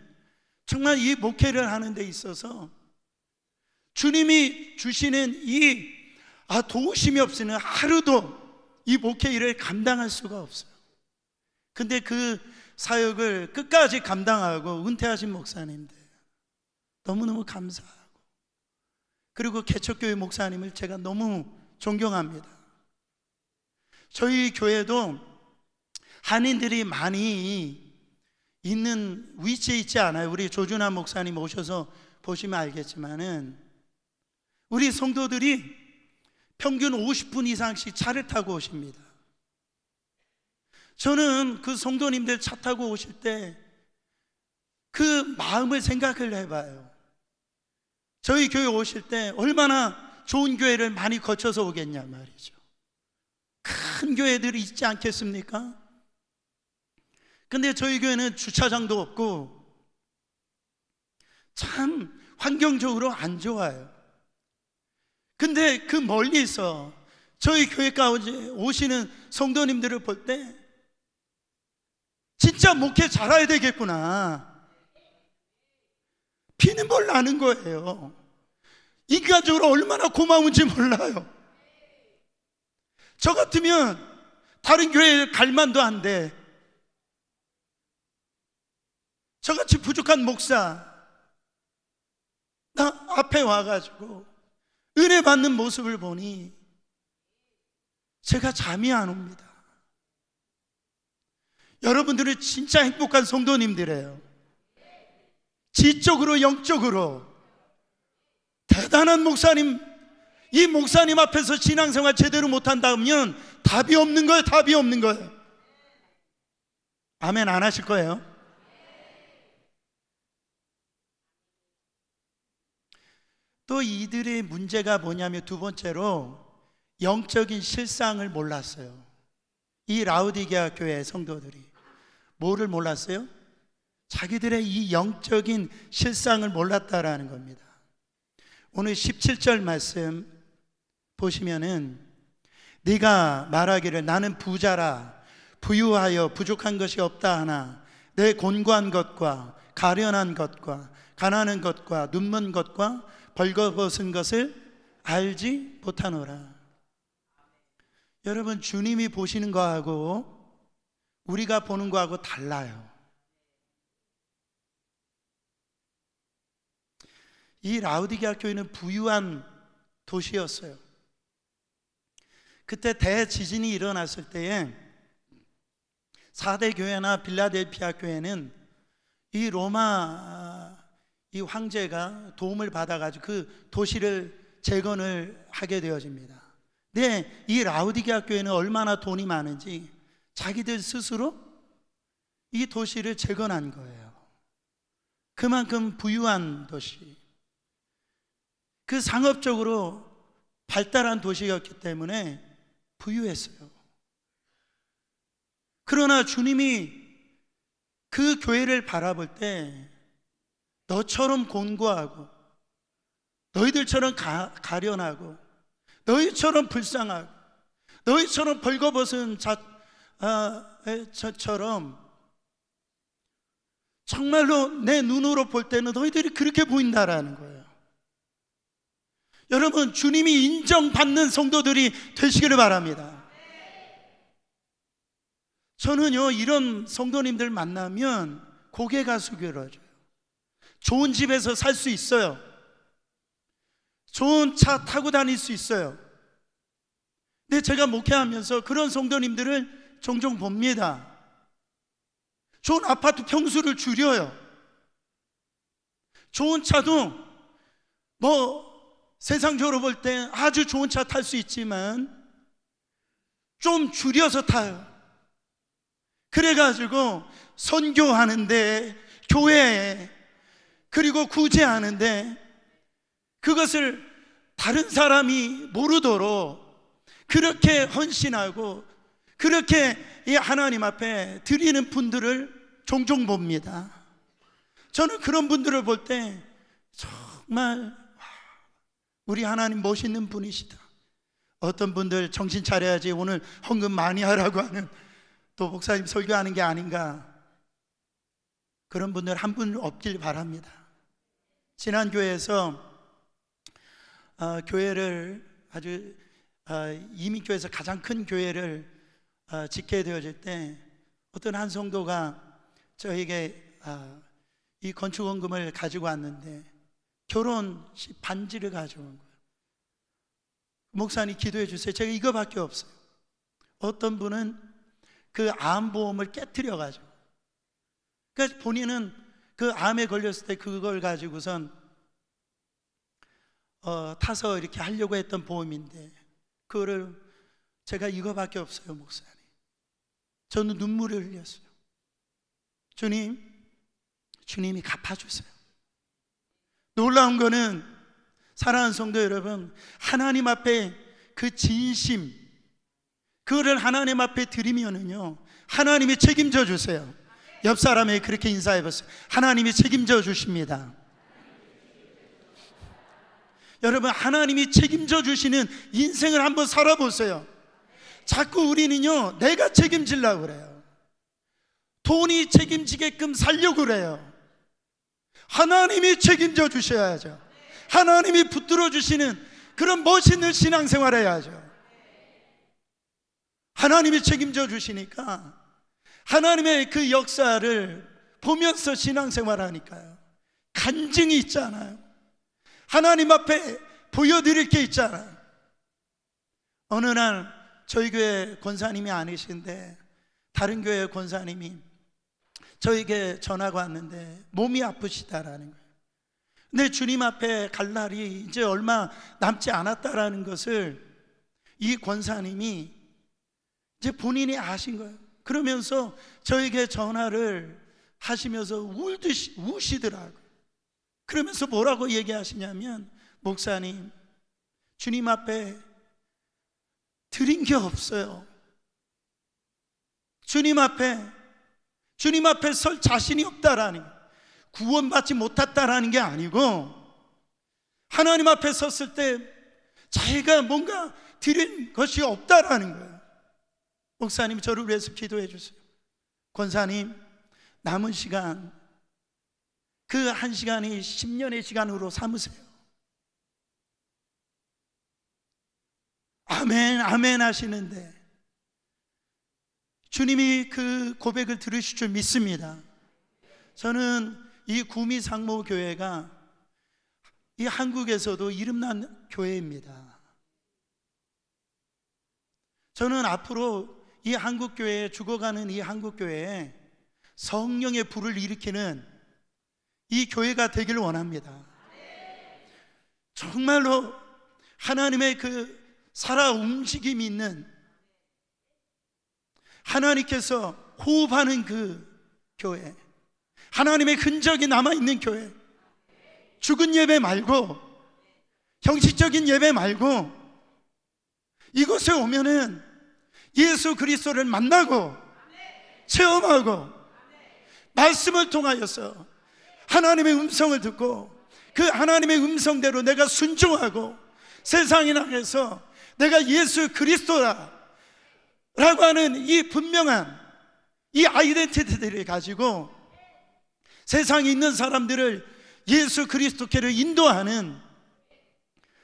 정말 이 목회를 하는 데 있어서 주님이 주시는 이 도우심이 없으면 하루도 이 목회 일을 감당할 수가 없어요. 근데 그 사역을 끝까지 감당하고 은퇴하신 목사님들 너무너무 감사하고, 그리고 개척교회 목사님을 제가 너무 존경합니다. 저희 교회도 한인들이 많이 있는 위치에 있지 않아요. 우리 조준환 목사님 오셔서 보시면 알겠지만은 우리 성도들이 평균 50분 이상씩 차를 타고 오십니다. 저는 그 성도님들 차 타고 오실 때 그 마음을 생각을 해봐요. 저희 교회 오실 때 얼마나 좋은 교회를 많이 거쳐서 오겠냐 말이죠. 큰 교회들이 있지 않겠습니까? 근데 저희 교회는 주차장도 없고 참 환경적으로 안 좋아요. 근데 그 멀리서 저희 교회까지 오시는 성도님들을 볼 때 진짜 목회 잘해야 되겠구나, 피눈물 나는 거예요. 인간적으로 얼마나 고마운지 몰라요. 저 같으면 다른 교회에 갈 만도 한데 저같이 부족한 목사 나 앞에 와가지고 은혜 받는 모습을 보니 제가 잠이 안 옵니다. 여러분들은 진짜 행복한 성도님들이에요. 지적으로 영적으로 대단한 목사님, 이 목사님 앞에서 신앙생활 제대로 못한다면 답이 없는 거예요. 답이 없는 거예요. 아멘 안 하실 거예요? 또 이들의 문제가 뭐냐면 두 번째로 영적인 실상을 몰랐어요. 이 라우디게아 교회 성도들이 뭐를 몰랐어요? 자기들의 이 영적인 실상을 몰랐다라는 겁니다. 오늘 17절 말씀 보시면은 네가 말하기를 나는 부자라 부유하여 부족한 것이 없다 하나 내 곤고한 것과 가련한 것과 가난한 것과 눈먼 것과 벌거벗은 것을 알지 못하노라. 여러분, 주님이 보시는 거하고 우리가 보는 거하고 달라요. 이 라우디게아 교회는 부유한 도시였어요. 그때 대지진이 일어났을 때에 4대 교회나 빌라델피아 교회는 이 로마 이 황제가 도움을 받아가지고 그 도시를 재건을 하게 되어집니다. 근데 이 라우디게아 교회는 얼마나 돈이 많은지 자기들 스스로 이 도시를 재건한 거예요. 그만큼 부유한 도시, 그 상업적으로 발달한 도시였기 때문에 부유했어요. 그러나 주님이 그 교회를 바라볼 때 너처럼 곤고하고 너희들처럼 가련하고 너희처럼 불쌍하고 너희처럼 벌거벗은 저처럼 정말로 내 눈으로 볼 때는 너희들이 그렇게 보인다라는 거예요. 여러분, 주님이 인정받는 성도들이 되시기를 바랍니다. 저는요, 이런 성도님들 만나면 고개가 숙여져요. 좋은 집에서 살 수 있어요. 좋은 차 타고 다닐 수 있어요. 근데 제가 목회하면서 그런 성도님들을 종종 봅니다. 좋은 아파트 평수를 줄여요. 좋은 차도 세상적으로 볼 때 아주 좋은 차 탈 수 있지만 좀 줄여서 타요. 그래가지고 선교하는데, 교회에, 그리고 구제하는데 그것을 다른 사람이 모르도록 그렇게 헌신하고 그렇게 이 하나님 앞에 드리는 분들을 종종 봅니다. 저는 그런 분들을 볼 때 정말 우리 하나님 멋있는 분이시다. 어떤 분들 정신 차려야지 오늘 헌금 많이 하라고 하는, 또 목사님 설교하는 게 아닌가, 그런 분들 한 분 없길 바랍니다. 지난 교회에서 교회를 아주 이민교회에서 가장 큰 교회를 짓게 되어질 때 어떤 한 성도가 저에게 이 건축원금을 가지고 왔는데 결혼식 반지를 가져온 거예요. 목사님 기도해 주세요. 제가 이거밖에 없어요. 어떤 분은 그 암보험을 깨트려 가지고, 그러니까 본인은 그 암에 걸렸을 때 그걸 가지고선 타서 이렇게 하려고 했던 보험인데 그거를 제가 이거밖에 없어요, 목사님. 저는 눈물을 흘렸어요. 주님이 갚아주세요. 놀라운 거는 사랑하는 성도 여러분, 하나님 앞에 그 진심, 그거를 하나님 앞에 드리면은요, 하나님이 책임져 주세요. 옆 사람에게 그렇게 인사해 보세요. 하나님이 책임져 주십니다. 여러분, 하나님이 책임져 주시는 인생을 한번 살아보세요. 자꾸 우리는요, 내가 책임지려고 그래요. 돈이 책임지게끔 살려고 그래요. 하나님이 책임져 주셔야죠. 하나님이 붙들어 주시는 그런 멋있는 신앙생활 해야죠. 하나님이 책임져 주시니까 하나님의 그 역사를 보면서 신앙생활 하니까요, 간증이 있잖아요. 하나님 앞에 보여드릴 게 있잖아요. 어느 날 저희 교회 권사님이 아니신데 다른 교회 권사님이 저에게 전화가 왔는데 몸이 아프시다라는 거예요. 근데 주님 앞에 갈 날이 이제 얼마 남지 않았다라는 것을 이 권사님이 이제 본인이 아신 거예요. 그러면서 저에게 전화를 하시면서 우시더라고요. 그러면서 뭐라고 얘기하시냐면, 목사님, 주님 앞에 드린 게 없어요. 주님 앞에 설 자신이 없다라는, 구원받지 못했다라는 게 아니고 하나님 앞에 섰을 때 자기가 뭔가 드린 것이 없다라는 거예요. 목사님, 저를 위해서 기도해 주세요. 권사님, 남은 시간, 그 한 시간이 10년의 시간으로 삼으세요. 아멘, 아멘 하시는데 주님이 그 고백을 들으실 줄 믿습니다. 저는 이 구미상모교회가 이 한국에서도 이름난 교회입니다. 저는 앞으로 이 한국교회에, 죽어가는 이 한국교회에 성령의 불을 일으키는 이 교회가 되기를 원합니다. 정말로 하나님의 그 살아 움직임이 있는, 하나님께서 호흡하는 그 교회, 하나님의 흔적이 남아있는 교회, 죽은 예배 말고, 형식적인 예배 말고, 이곳에 오면은 예수 그리스도를 만나고 체험하고 말씀을 통하여서 하나님의 음성을 듣고 그 하나님의 음성대로 내가 순종하고 세상에 나가서 내가 예수 그리스도다 라고 하는 이 분명한 이 아이덴티티를 가지고 세상에 있는 사람들을 예수 그리스도께로 인도하는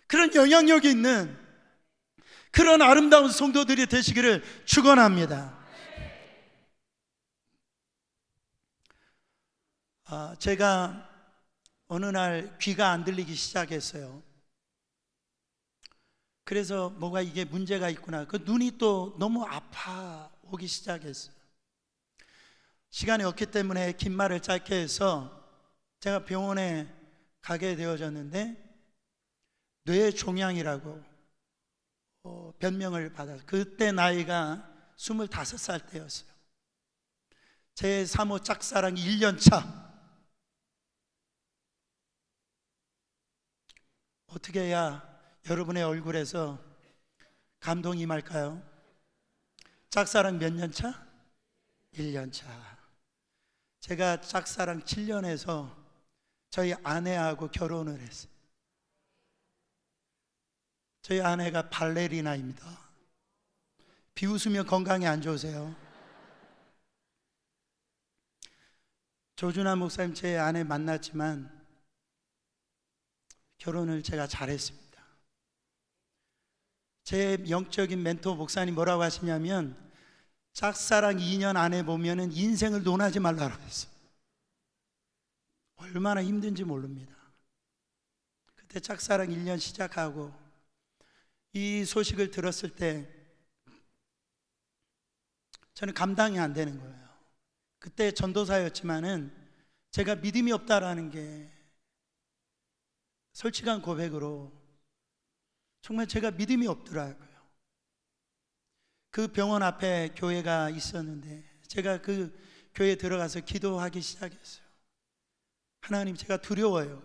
그런 영향력이 있는 그런 아름다운 성도들이 되시기를 축원합니다. 제가 어느 날 귀가 안 들리기 시작했어요. 그래서 뭐가 이게 문제가 있구나. 그 눈이 또 너무 아파 오기 시작했어요. 시간이 없기 때문에 긴 말을 짧게 해서 제가 병원에 가게 되어졌는데 뇌종양이라고 변명을 받았어요. 그때 나이가 25살 때였어요. 제 3호 짝사랑 1년 차. 어떻게 해야 여러분의 얼굴에서 감동이 임할까요? 짝사랑 몇 년 차? 1년 차. 제가 짝사랑 7년에서 저희 아내하고 결혼을 했어요. 저희 아내가 발레리나입니다. 비웃으면 건강에 안 좋으세요? 조준하 목사님 제 아내 만났지만 결혼을 제가 잘했습니다. 제 영적인 멘토 목사님 뭐라고 하시냐면 짝사랑 2년 안에 보면은 인생을 논하지 말라고 했어요. 얼마나 힘든지 모릅니다. 그때 짝사랑 1년 시작하고 이 소식을 들었을 때 저는 감당이 안 되는 거예요. 그때 전도사였지만은 제가 믿음이 없다라는 게 솔직한 고백으로 정말 제가 믿음이 없더라고요. 그 병원 앞에 교회가 있었는데 제가 그 교회에 들어가서 기도하기 시작했어요. 하나님, 제가 두려워요.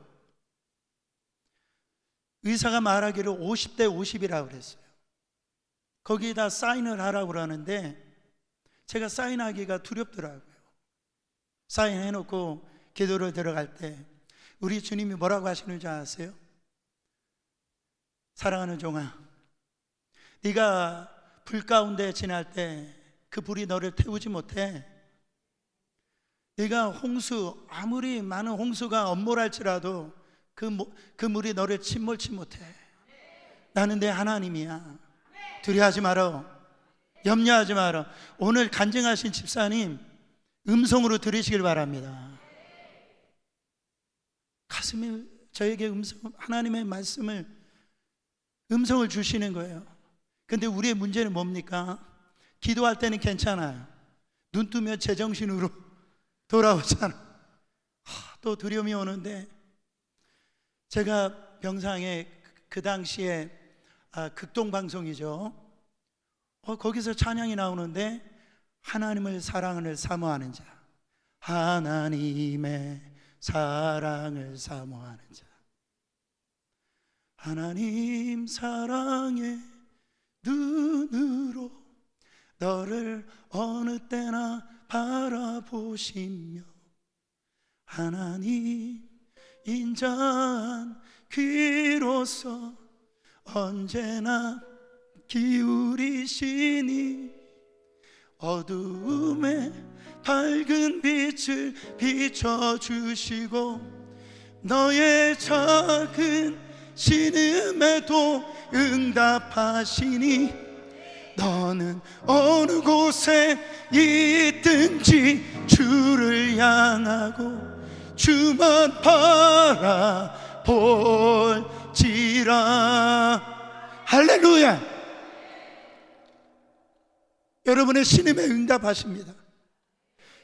의사가 말하기를 50대 50이라고 그랬어요. 거기에다 사인을 하라고 그러는데 제가 사인하기가 두렵더라고요. 사인해놓고 기도를 들어갈 때 우리 주님이 뭐라고 하시는 줄 아세요? 사랑하는 종아, 네가 불 가운데 지날 때 그 불이 너를 태우지 못해. 네가 홍수, 아무리 많은 홍수가 엄몰할지라도 그 물이 너를 침몰치 못해. 나는 내 하나님이야. 두려워하지 마라. 염려하지 마라. 오늘 간증하신 집사님 음성으로 들으시길 바랍니다. 가슴에 저에게 하나님의 말씀을 음성을 주시는 거예요. 근데 우리의 문제는 뭡니까? 기도할 때는 괜찮아요. 눈 뜨면 제정신으로 돌아오잖아. 또 두려움이 오는데 제가 병상에 그 당시에 극동방송이죠. 거기서 찬양이 나오는데 하나님을 사랑을 사모하는 자, 하나님의 사랑을 사모하는 자, 하나님 사랑의 눈으로 너를 어느 때나 바라보시며 하나님 인자한 귀로서 언제나 기울이시니 어두움에 밝은 빛을 비춰주시고 너의 작은 신음에도 응답하시니 너는 어느 곳에 있든지 주를 향하고 주만 바라볼지라. 할렐루야. 여러분의 신음에 응답하십니다.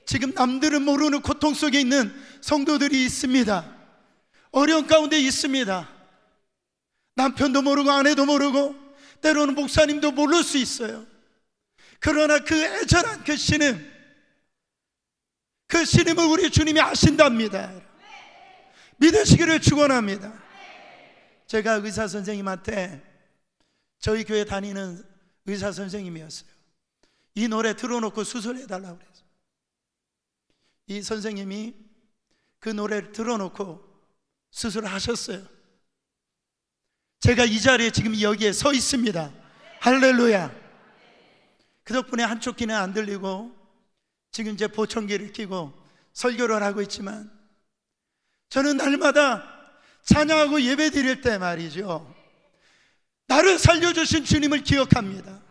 지금 남들은 모르는 고통 속에 있는 성도들이 있습니다. 어려운 가운데 있습니다. 남편도 모르고 아내도 모르고 때로는 목사님도 모를 수 있어요. 그러나 그 애절한 그 신음을 우리 주님이 아신답니다. 믿으시기를 축원합니다. 제가 의사 선생님한테 저희 교회 다니는 의사 선생님이었어요. 이 노래 틀어놓고 수술해달라고 그랬어요. 이 선생님이 그 노래를 틀어놓고 수술을 하셨어요. 제가 이 자리에 지금 여기에 서 있습니다. 할렐루야. 그 덕분에 한쪽 귀는 안 들리고 지금 이제 보청기를 켜고 설교를 하고 있지만, 저는 날마다 찬양하고 예배 드릴 때 말이죠, 나를 살려주신 주님을 기억합니다.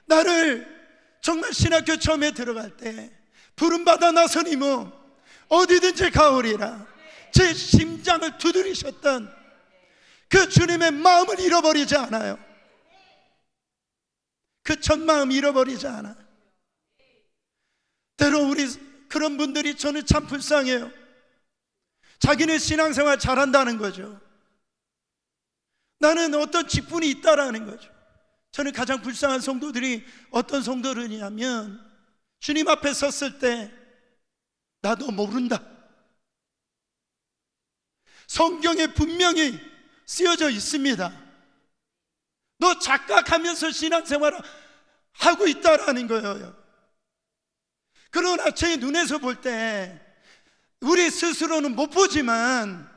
나를 정말 신학교 처음에 들어갈 때 부름받아 나서님은 어디든지 가오리라 제 심장을 두드리셨던 그 주님의 마음을 잃어버리지 않아요. 그 첫 마음 잃어버리지 않아요. 때로 우리 그런 분들이 저는 참 불쌍해요. 자기는 신앙생활 잘한다는 거죠. 나는 어떤 직분이 있다라는 거죠. 저는 가장 불쌍한 성도들이 어떤 성도들이냐면, 주님 앞에 섰을 때 나도 모른다. 성경에 분명히 쓰여져 있습니다. 너 착각하면서 신앙생활을 하고 있다라는 거예요. 그러나 제 눈에서 볼 때 우리 스스로는 못 보지만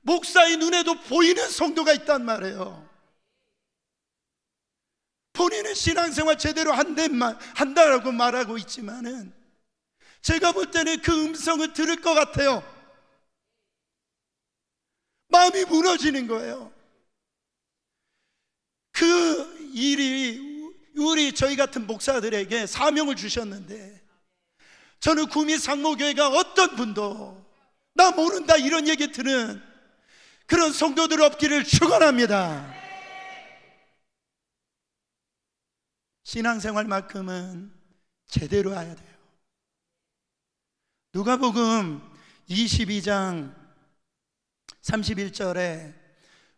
목사의 눈에도 보이는 성도가 있단 말이에요. 본인은 신앙생활 제대로 한다라고 말하고 있지만은 제가 볼 때는 그 음성을 들을 것 같아요. 마음이 무너지는 거예요. 그 일이 저희 같은 목사들에게 사명을 주셨는데, 저는 구미 상모교회가 어떤 분도 나 모른다 이런 얘기 들은 그런 성도들 없기를 축원합니다. 신앙생활만큼은 제대로 해야 돼요. 누가복음 22장 31절에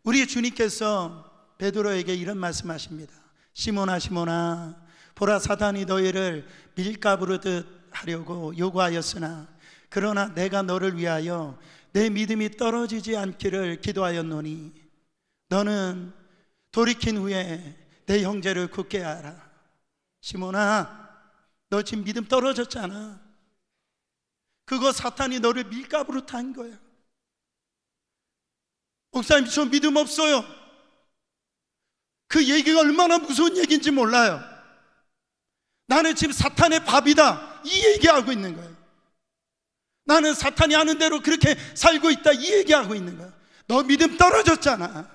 우리 주님께서 베드로에게 이런 말씀하십니다. 시몬아 시몬아, 보라 사단이 너희를 밀가부르듯 하려고 요구하였으나 그러나 내가 너를 위하여 내 믿음이 떨어지지 않기를 기도하였노니 너는 돌이킨 후에 내 형제를 굳게 하라. 시몬아, 너 지금 믿음 떨어졌잖아. 그거 사탄이 너를 밀가부르듯 한 거야. 목사님, 저 믿음 없어요. 그 얘기가 얼마나 무서운 얘기인지 몰라요. 나는 지금 사탄의 밥이다, 이 얘기하고 있는 거예요. 나는 사탄이 하는 대로 그렇게 살고 있다, 이 얘기하고 있는 거예요. 너 믿음 떨어졌잖아.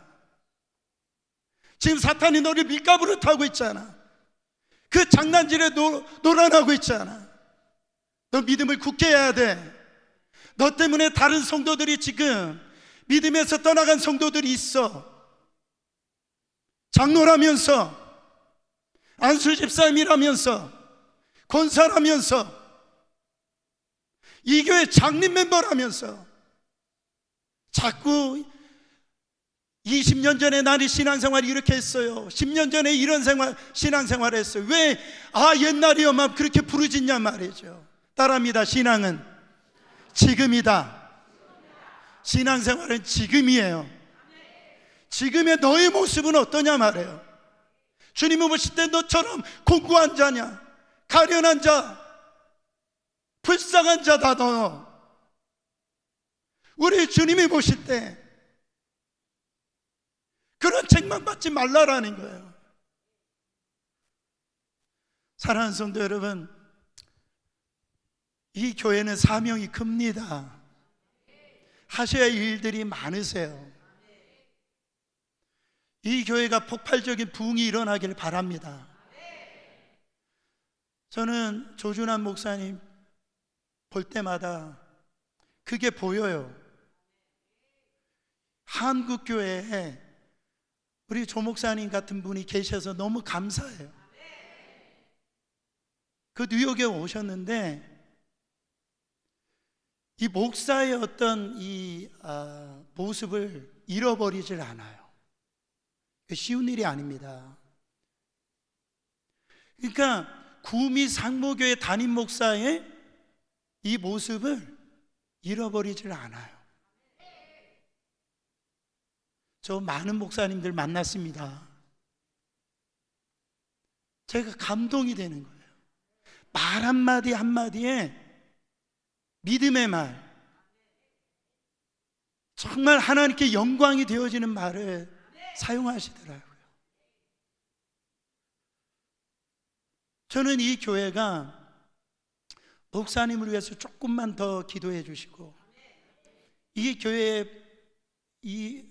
지금 사탄이 너를 밀가부르듯 하고 있잖아. 그 장난질에 놀아나고 있잖아. 너 믿음을 굳게 해야 돼. 너 때문에 다른 성도들이 지금 믿음에서 떠나간 성도들이 있어. 장로라면서, 안수 집사님이라면서, 권사라면서, 이 교회 장립 멤버라면서 자꾸 20년 전에 나는 신앙생활 이렇게 했어요, 10년 전에 이런 신앙생활 했어요, 왜 옛날이요만 그렇게 부르짖냐 말이죠. 따라합니다. 신앙은 지금이다. 신앙생활은 지금이에요. 지금의 너의 모습은 어떠냐 말이에요. 주님을 보실 때 너처럼 공고한 자냐, 가련한 자, 불쌍한 자다 너. 우리 주님이 보실 때 그런 책망 받지 말라라는 거예요. 사랑하는 성도 여러분, 이 교회는 사명이 큽니다. 하셔야 할 일들이 많으세요. 이 교회가 폭발적인 부흥이 일어나기를 바랍니다. 저는 조준환 목사님 볼 때마다 그게 보여요. 한국교회에 우리 조 목사님 같은 분이 계셔서 너무 감사해요. 그 뉴욕에 오셨는데 이 목사의 어떤 이 모습을 잃어버리질 않아요. 쉬운 일이 아닙니다. 그러니까 구미 상모교회 담임 목사의 이 모습을 잃어버리질 않아요. 저 많은 목사님들 만났습니다. 제가 감동이 되는 거예요. 말 한마디 한마디에 믿음의 말, 정말 하나님께 영광이 되어지는 말을 사용하시더라고요. 저는 이 교회가 목사님을 위해서 조금만 더 기도해 주시고, 이 교회에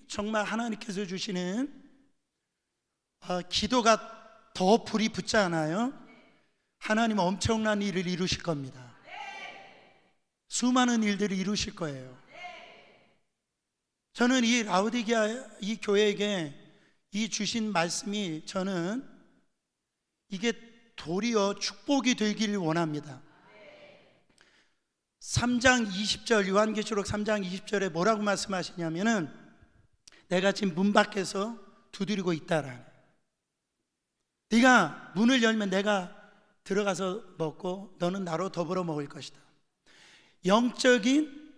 정말 하나님께서 주시는 기도가 더 불이 붙지 않아요? 하나님 엄청난 일을 이루실 겁니다. 수많은 일들을 이루실 거예요. 저는 이 라오디게아 이 교회에게 이 주신 말씀이, 저는 이게 도리어 축복이 되기를 원합니다. 3장 20절, 요한계시록 3장 20절에 뭐라고 말씀하시냐면은, 내가 지금 문 밖에서 두드리고 있다라는, 네가 문을 열면 내가 들어가서 먹고 너는 나로 더불어 먹을 것이다. 영적인,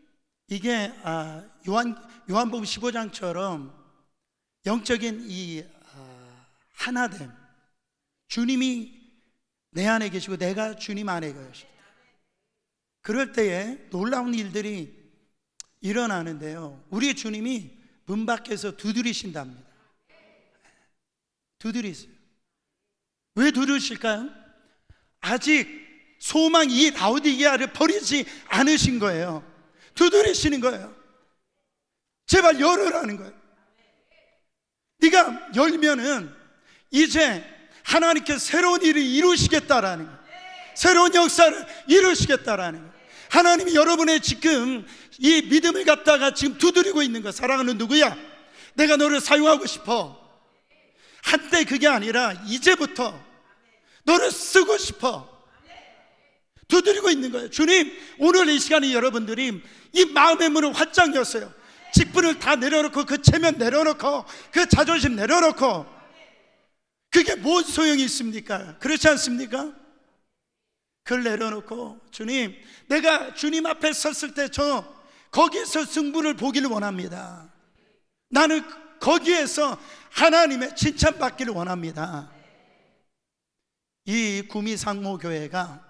이게 요한복음 15장처럼 영적인 이 하나됨, 주님이 내 안에 계시고 내가 주님 안에 계시다. 그럴 때에 놀라운 일들이 일어나는데요, 우리 주님이 문 밖에서 두드리신답니다. 두드리세요. 왜 두드리실까요? 아직 소망, 이 라오디게아를 버리지 않으신 거예요. 두드리시는 거예요. 제발 열으라는 거예요. 네가 열면은 이제 하나님께서 새로운 일을 이루시겠다라는 거예요. 새로운 역사를 이루시겠다라는 거예요. 하나님이 여러분의 지금 이 믿음을 갖다가 지금 두드리고 있는 거. 사랑하는 누구야? 내가 너를 사용하고 싶어. 한때 그게 아니라 이제부터 너를 쓰고 싶어. 두드리고 있는 거예요. 주님, 오늘 이 시간에 여러분들이 이 마음의 문을 활짝 여세요. 직분을 다 내려놓고, 그 체면 내려놓고, 그 자존심 내려놓고. 그게 뭔 소용이 있습니까? 그렇지 않습니까? 그걸 내려놓고, 주님, 내가 주님 앞에 섰을 때 거기서 승부를 보기를 원합니다. 나는 거기에서 하나님의 칭찬받기를 원합니다. 이 구미상모교회가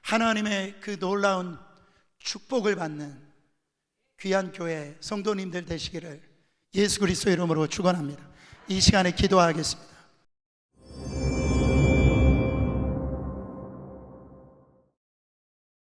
하나님의 그 놀라운 축복을 받는 귀한 교회 성도님들 되시기를 예수 그리스도 이름으로 축원합니다. 이 시간에 기도하겠습니다.